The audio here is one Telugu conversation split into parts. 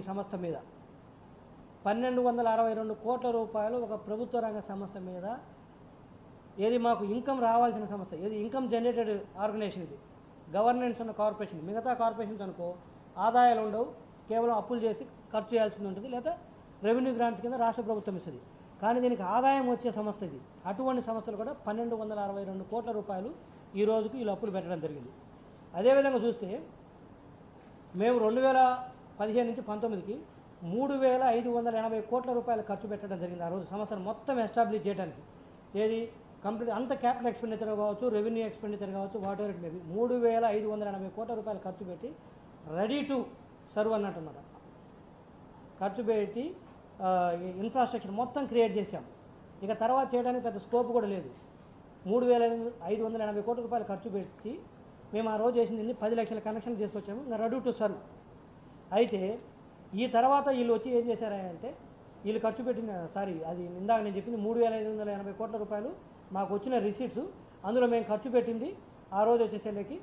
సంస్థ మీద 1262 కోట్ల రూపాయలు ఒక ప్రభుత్వ రంగ సంస్థ మీద, ఏది మాకు ఇన్కమ్ రావాల్సిన సంస్థ, ఏది ఇన్కమ్ జనరేటెడ్ ఆర్గనైజేషన్, ఇది గవర్నెన్స్ ఉన్న కార్పొరేషన్. మిగతా కార్పొరేషన్స్ అనుకో ఆదాయాలు ఉండవు, కేవలం అప్పులు చేసి ఖర్చు చేయాల్సింది ఉంటుంది, లేదా రెవెన్యూ గ్రాంట్స్ కింద రాష్ట్ర ప్రభుత్వం ఇస్తుంది. కానీ దీనికి ఆదాయం వచ్చే సంస్థ ఇది. అటువంటి సంస్థలు కూడా 1262 కోట్ల రూపాయలు ఈ రోజుకి వీళ్ళు అప్పులు పెట్టడం జరిగింది. అదేవిధంగా చూస్తే మేము 2015 నుంచి 19కి 3580 కోట్ల రూపాయలు ఖర్చు పెట్టడం జరిగింది. ఆ రోజు సంవత్సరం మొత్తం ఎస్టాబ్లిష్ చేయడానికి, ఏది కంప్లీట్ అంత క్యాపిటల్ ఎక్స్పెండిచర్ కావచ్చు, రెవెన్యూ ఎక్స్పెండిచర్ కావచ్చు, వాట్ ఎవర్ ఇట్ మేబీ 3580 కోట్ల రూపాయలు ఖర్చు పెట్టి రెడీ టు సర్వ్ అన్నట్టున్నమాట. ఖర్చు పెట్టి ఇన్ఫ్రాస్ట్రక్చర్ మొత్తం క్రియేట్ చేశాం. ఇక తర్వాత చేయడానికి పెద్ద స్కోప్ కూడా లేదు. 3580 కోట్ల రూపాయలు ఖర్చు పెట్టి మేము ఆ రోజు చేసింది 10 లక్షల కనెక్షన్ తీసుకొచ్చాము, ఇంకా రెడీ టు సర్వ్. అయితే ఈ తర్వాత వీళ్ళు వచ్చి ఏం చేశారంటే, వీళ్ళు ఖర్చు పెట్టిన అది ఇందాక నేను చెప్పింది 3580 కోట్ల రూపాయలు మాకు వచ్చిన రిసీట్స్, అందులో మేము ఖర్చు పెట్టింది ఆ రోజు వచ్చేసరికి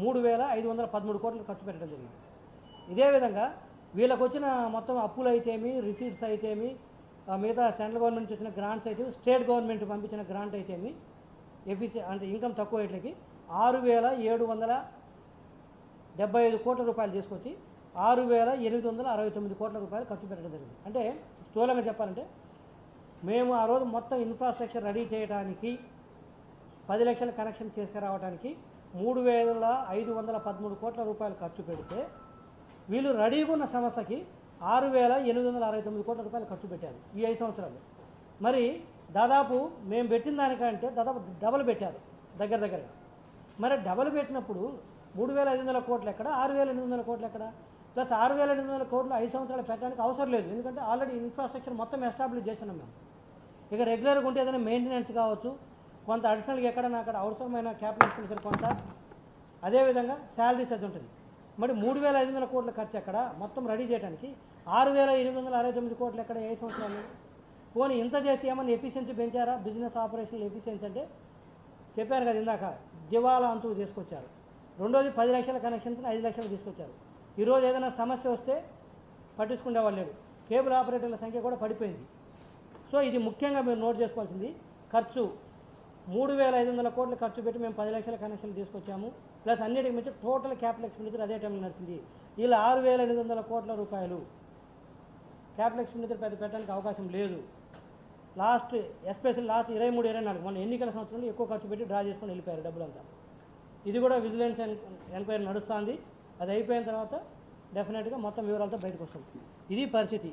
3513 కోట్లు ఖర్చు పెట్టడం జరిగింది. ఇదే విధంగా వీళ్ళకి వచ్చిన మొత్తం అప్పులు అయితేమి, రిసీట్స్ అయితేమి, మిగతా సెంట్రల్ గవర్నమెంట్ నుంచి వచ్చిన గ్రాంట్స్ అయితే, స్టేట్ గవర్నమెంట్ పంపించిన గ్రాంట్ అయితేమి, అంటే ఇన్కమ్ తక్కువ రేట్లకి 6775 కోట్ల రూపాయలు తీసుకొచ్చి 6869 కోట్ల రూపాయలు ఖర్చు పెట్టడం జరిగింది. అంటే స్థూలంగా చెప్పాలంటే మేము ఆ రోజు మొత్తం ఇన్ఫ్రాస్ట్రక్చర్ రెడీ చేయడానికి 10 లక్షల కనెక్షన్ తీసుకురావడానికి 3513 కోట్ల రూపాయలు ఖర్చు పెడితే, వీళ్ళు రెడీగా ఉన్న సంస్థకి 6869 కోట్ల రూపాయలు ఖర్చు పెట్టారు ఈ 5 సంవత్సరాలు. మరి దాదాపు మేము పెట్టిన దానికంటే దాదాపు డబల్ పెట్టారు దగ్గరగా. మరి డబల్ పెట్టినప్పుడు 3500 కోట్లు ఎక్కడ, 6800 కోట్లు ఎక్కడ, ప్లస్ 6800 కోట్లు 5 సంవత్సరాలు పెట్టడానికి అవసరం లేదు. ఎందుకంటే ఆల్రెడీ ఇన్ఫ్రాస్ట్రక్చర్ మొత్తం ఎస్టాబ్లిష్ చేసినాం మేము. ఇక రెగ్యులర్గా ఉంటే ఏదైనా మెయింటెనెన్స్ కావచ్చు, కొంత అడిషనల్గా ఎక్కడన్నా అక్కడ అవసరమైన క్యాపిటల్ ఎక్స్పెండిచర్ కొంత, అదేవిధంగా శాలరీస్ అది ఉంటుంది. మరి 3500 కోట్ల ఖర్చు ఎక్కడ మొత్తం రెడీ చేయడానికి, 6869 కోట్లు ఎక్కడ 5 సంవత్సరాలు? పోనీ ఇంత చేసి ఏమన్నా ఎఫిషియన్సీ పెంచారా? బిజినెస్ ఆపరేషనల్ ఎఫిషియన్సీ అంటే చెప్పారు కదా ఇందాక, దివాలా అంచుకు తీసుకొచ్చారు. రెండోది 10 లక్షల కనెక్షన్స్ 5 లక్షలు తీసుకొచ్చారు. ఈరోజు ఏదైనా సమస్య వస్తే పట్టించుకునే వాళ్ళు లేడు. కేబుల్ ఆపరేటర్ల సంఖ్య కూడా పడిపోయింది. సో ఇది ముఖ్యంగా మీరు నోట్ చేసుకోవాల్సింది. ఖర్చు 3500 కోట్లు ఖర్చు పెట్టి మేము 10 లక్షల కనెక్షన్లు తీసుకొచ్చాము, ప్లస్ అన్నిటికి మించి టోటల్ క్యాపిటల్ ఎక్స్పెండిచర్ అదే టైంలో నడిచింది. ఇలా 6800 కోట్ల రూపాయలు క్యాపిటల్ ఎక్స్పెండిచర్ పెట్టడానికి అవకాశం లేదు. ఎస్పెషల్ లాస్ట్ 23-24 మొన్న ఎన్నికల సంవత్సరంలో ఎక్కువ ఖర్చు పెట్టి డ్రా చేసుకొని వెళ్ళిపోయారు డబ్బులంతా. ఇది కూడా విజిలెన్స్ ఎంక్వైరీ నడుస్తుంది. అది అయిపోయిన తర్వాత డెఫినెట్గా మొత్తం వివరాలతో బయటకు వస్తుంది. ఇది పరిస్థితి.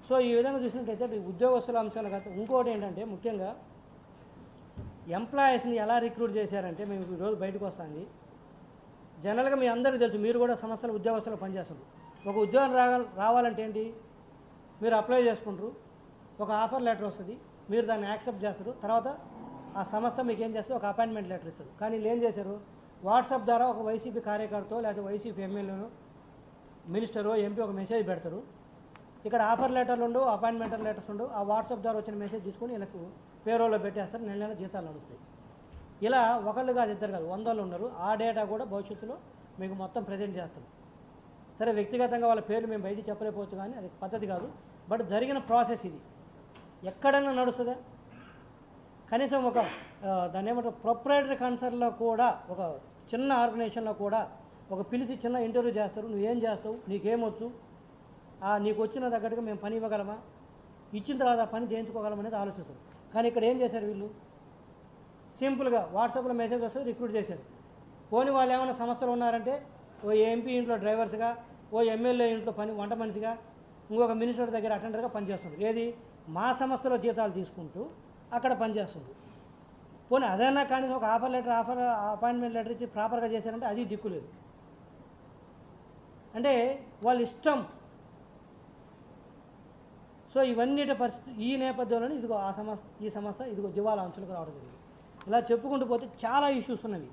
సో ఈ విధంగా చూసినట్టయితే ఉద్యోగస్తుల అంశాలు కాదు. ఇంకోటి ఏంటంటే ముఖ్యంగా ఎంప్లాయీస్ని ఎలా రిక్రూట్ చేశారంటే, మేము ఈరోజు బయటకు వస్తుంది. జనరల్గా మీ అందరికీ తెలుసు, మీరు కూడా సంస్థలు ఉద్యోగస్తులు పనిచేస్తారు. ఒక ఉద్యోగం రావాలంటే ఏంటి, మీరు అప్లై చేసుకుంటారు, ఒక ఆఫర్ లెటర్ వస్తుంది, మీరు దాన్ని యాక్సెప్ట్ చేస్తారు, తర్వాత ఆ సంస్థ మీకు ఏం చేస్తుంది, ఒక అపాయింట్మెంట్ లెటర్ ఇస్తారు. కానీ వీళ్ళు ఏం చేశారు, వాట్సాప్ ద్వారా ఒక వైసీపీ కార్యకర్త లేదా వైసీపీ ఎమ్మెల్యేను, మినిస్టరో ఎంపీ ఒక మెసేజ్ పెడతారు. ఇక్కడ ఆఫర్ లెటర్లు ఉండవు, అపాయింట్మెంట్ లెటర్స్ ఉండవు. ఆ వాట్సాప్ ద్వారా వచ్చిన మెసేజ్ తీసుకొని వీళ్ళకు పేరోల్లో పెట్టేస్తారు, నెల జీతాలు నడుస్తాయి. ఇలా ఒకళ్ళు కాదు, ఇద్దరు కాదు, 100 ఉన్నారు. ఆ డేటా కూడా భవిష్యత్తులో మీకు మొత్తం ప్రజెంట్ చేస్తాం. సరే, వ్యక్తిగతంగా వాళ్ళ పేర్లు మేము బయటికి చెప్పలేకపోవచ్చు, కానీ అది పద్ధతి కాదు. బట్ జరిగిన ప్రాసెస్ ఇది. ఎక్కడన్నా నడుస్తుందా? కనీసం ఒక దాన్ని ఏమంటారు, ప్రొప్రైటరీ కన్సర్న్లో కూడా, ఒక చిన్న ఆర్గనైజేషన్లో కూడా ఒక పిలిచి చిన్న ఇంటర్వ్యూ చేస్తారు. నువ్వేం చేస్తావు, నీకేమొచ్చు, నీకు వచ్చిన తగ్గట్టుగా మేము పని ఇవ్వగలమా, ఇచ్చిన తర్వాత పని చేయించుకోగలమనేది ఆలోచిస్తారు. కానీ ఇక్కడ ఏం చేశారు వీళ్ళు, సింపుల్గా వాట్సాప్లో మెసేజ్ వస్తే రిక్రూట్ చేశారు. పోనీ వాళ్ళు ఏమైనా సంస్థలు ఉన్నారంటే, ఓ ఎంపీ ఇంట్లో డ్రైవర్స్గా, ఓ ఎమ్మెల్యే ఇంట్లో వంట మనిషిగా, ఇంకొక మినిస్టర్ దగ్గర అటెండర్గా పనిచేస్తుంది. ఏది, మా సంస్థలో జీతాలు తీసుకుంటూ అక్కడ పనిచేస్తుంది. పోనీ అదైనా కానీ ఒక అపాయింట్మెంట్ లెటర్ ఇచ్చి ప్రాపర్గా చేశారంటే అది దిక్కులేదు. అంటే వాళ్ళ ఇష్టం. సో ఇవన్నిటి పరిస్థితి ఈ నేపథ్యంలోనే ఇదిగో ఈ సంస్థ ఇదిగో దివాలా అంచులకు రావడం జరిగింది. ఇలా చెప్పుకుంటూ పోతే చాలా ఇష్యూస్ ఉన్నవి.